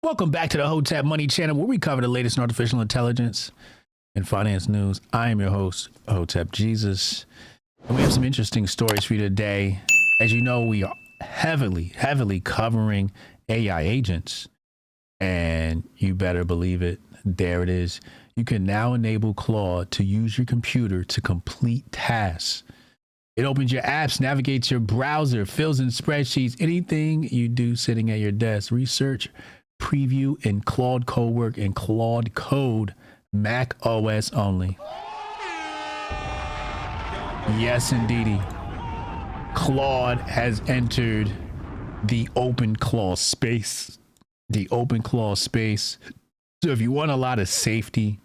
Welcome back to the Hotep Money Channel, where we cover the latest in artificial intelligence and finance news. I am your host, Hotep Jesus, and we have some interesting stories for you today. As you know, we are heavily covering AI agents, and you better believe it. There it is. You can now enable Claude to use your computer to complete tasks. It opens your apps, navigates your browser, fills in spreadsheets, anything you do sitting at your desk. Research, preview in Claude COWORK and Claude Code, Mac OS only. Yes, indeedy. Claude has entered the open claw space. The open claw space. So if you want a lot of safety,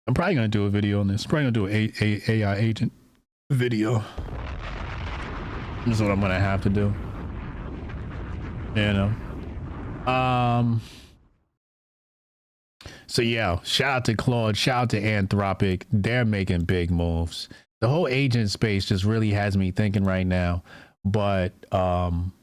I'm probably going to do a video on this. Probably going to do an AI agent video. This is what I'm going to have to do. You know. So yeah, shout out to Claude, shout out to Anthropic. They're making big moves. The whole agent space just really has me thinking right now. But I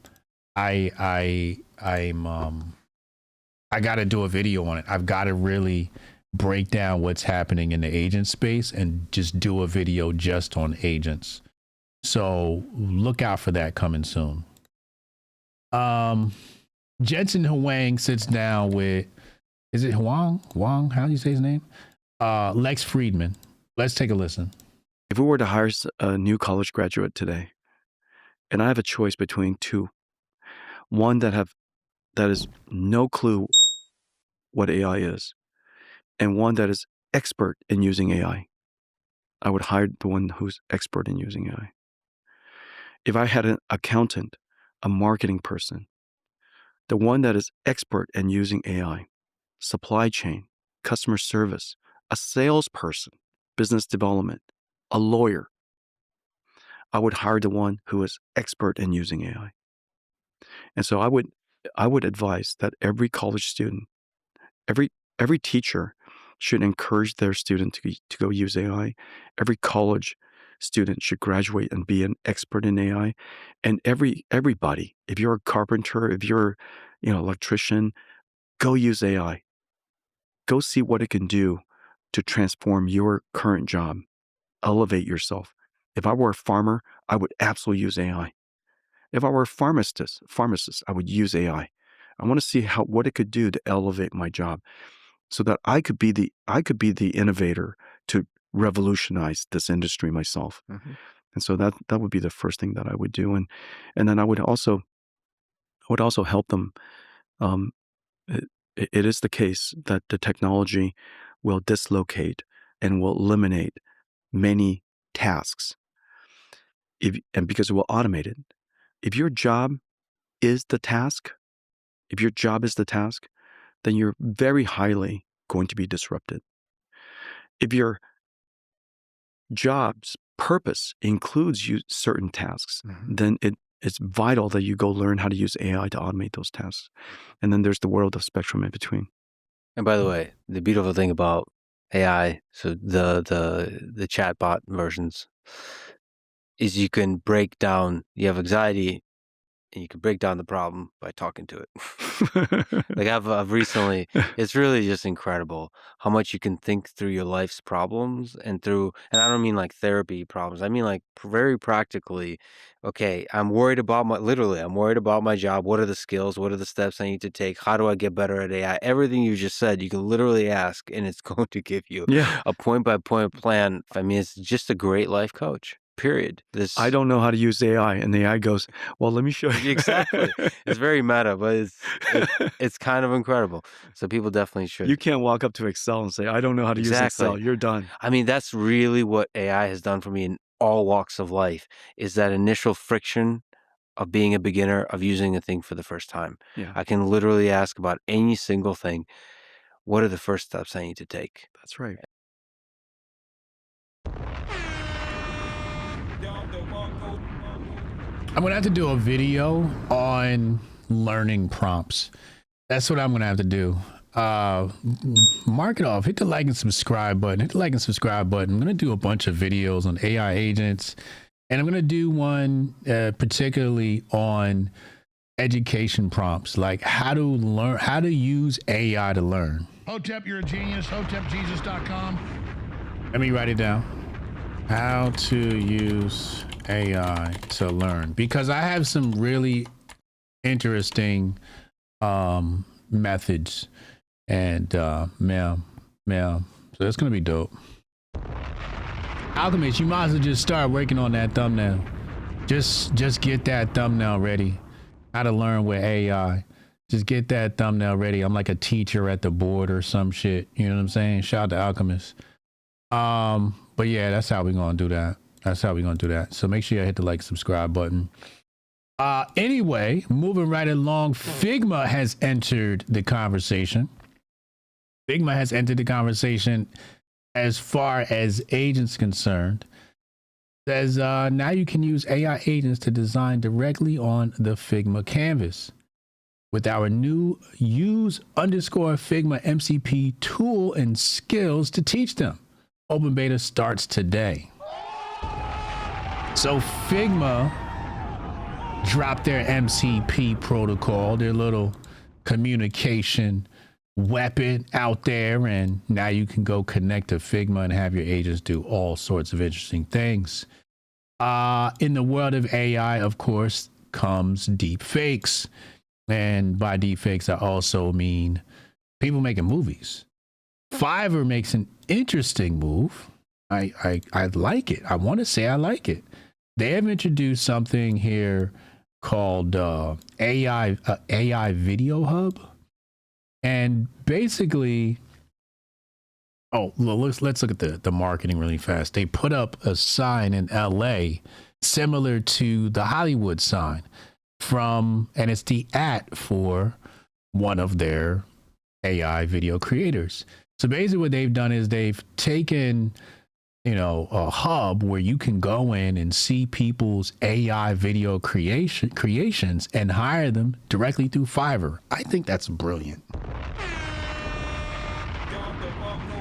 got to do a video on it. I've got to really break down what's happening in the agent space and just do a video just on agents. So look out for that coming soon. JENSEN HUANG sits down with, is it HUANG? HUANG, how do you say his name? Lex Friedman. Let's take a listen. If we were to hire a new college graduate today, and I have a choice between two, one that is no clue what AI is, and one that is expert in using AI, I would hire the one who's expert in using AI. If I had an accountant, a marketing person, the one that is expert in using AI, supply chain, customer service, a salesperson, business development, a lawyer, I would hire the one who is expert in using AI. And so I would advise that every college student, every teacher should encourage their student to go use AI. Every college student should graduate and be an expert in AI. And everybody, if you're a carpenter, if you're electrician, go use AI. Go see what it can do to transform your current job, elevate yourself. If I were a farmer, I would absolutely use AI. If I were a pharmacist, I would use AI. I want to see what it could do to elevate my job, so that I could be the innovator to revolutionize this industry myself. Mm-hmm. And so that would be the first thing that I would do. And then I would also help them. It is the case that the technology will dislocate and will eliminate many tasks, because it will automate it. If your job is the task, then you're very highly going to be disrupted. If your job's purpose includes certain tasks, mm-hmm. then it's vital that you go learn how to use AI to automate those tasks. And then there's the world of spectrum in between. And by the way, the beautiful thing about AI, so the chatbot versions, is you can break down, you have anxiety, and you can break down the problem by talking to it. Like I've recently, it's really just incredible how much you can think through your life's problems and I don't mean like therapy problems. I mean like very practically, okay, I'm worried about my job. What are the skills? What are the steps I need to take? How do I get better at AI? Everything you just said, you can literally ask and it's going to give you a point by point plan. I mean, it's just a great life coach. Period. I don't know how to use AI, and the AI goes, well, let me show you. Exactly. It's very meta, but it's kind of incredible. So people definitely should. You can't walk up to Excel and say, I don't know how to use Excel. You're done. I mean, that's really what AI has done for me in all walks of life, is that initial friction of being a beginner, of using a thing for the first time. Yeah. I can literally ask about any single thing. What are the first steps I need to take? That's right. I'm going to have to do a video on learning prompts. That's what I'm going to have to do. Mark it off. Hit the like and subscribe button. I'm going to do a bunch of videos on AI agents. And I'm going to do one particularly on education prompts, like how to learn, how to use AI to learn. Hotep, you're a genius. HotepJesus.com. Let me write it down. How to use AI to learn, because I have some really interesting methods, and so that's gonna be dope. Alchemist, you might as well just start working on that thumbnail. Just get that thumbnail ready. How to learn with AI. Just get that thumbnail ready. I'm like a teacher at the board or some shit. You know what I'm saying? Shout out to Alchemist. But yeah, that's how we're gonna do that. That's how we're gonna do that. So make sure you hit the like, subscribe button. Anyway, moving right along, FIGMA has entered the conversation. FIGMA has entered the conversation as far as agents concerned. Says now you can use AI agents to design directly on the FIGMA canvas with our new use_FIGMA MCP tool and skills to teach them. Open beta starts today. So FIGMA dropped their MCP protocol, their little communication weapon out there, and now you can go connect to FIGMA and have your agents do all sorts of interesting things. In the world of AI, of course, comes deep fakes. And by deep fakes, I also mean people making movies. FIVERR makes an interesting move. I like it. I want to say I like it. They have introduced something here called AI Video Hub. And basically, let's look at the marketing really fast. They put up a sign in LA similar to the Hollywood sign and it's the for one of their AI video creators. So basically what they've done is they've taken, a hub where you can go in and see people's AI video creations and hire them directly through FIVERR. I think that's brilliant.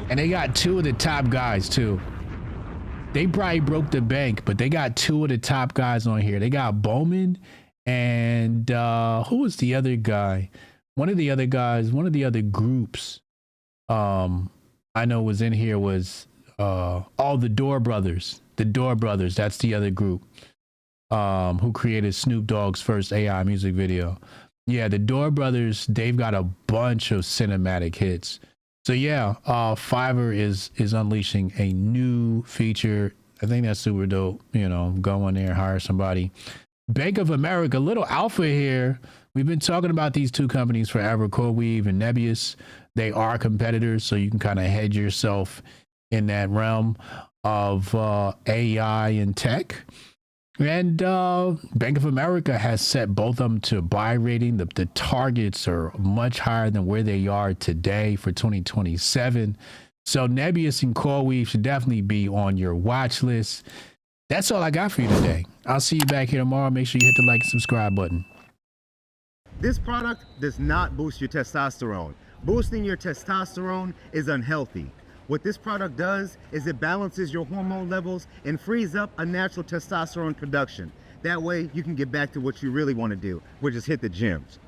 And they got two of the top guys too. They probably broke the bank, but they got two of the top guys on here. They got Bowman and who was the other guy? One of the other groups I know was in here was the Door Brothers. The Door Brothers, that's the other group who created Snoop Dogg's first AI music video. Yeah, the Door Brothers, they've got a bunch of cinematic hits. So yeah, FIVERR is unleashing a new feature. I think that's super dope. Go in there, hire somebody. Bank of America, little alpha here. We've been talking about these two companies forever, CoreWeave and Nebius. They are competitors, so you can kind of hedge yourself in that realm of AI and tech. And Bank of America has set both of them to buy rating. The targets are much higher than where they are today for 2027. So Nebius and CoreWeave should definitely be on your watch list. That's all I got for you today. I'll see you back here tomorrow. Make sure you hit the like and subscribe button. This product does not boost your testosterone. Boosting your testosterone is unhealthy. What this product does is it balances your hormone levels and frees up a natural testosterone production. That way you can get back to what you really want to do, which is hit the gyms.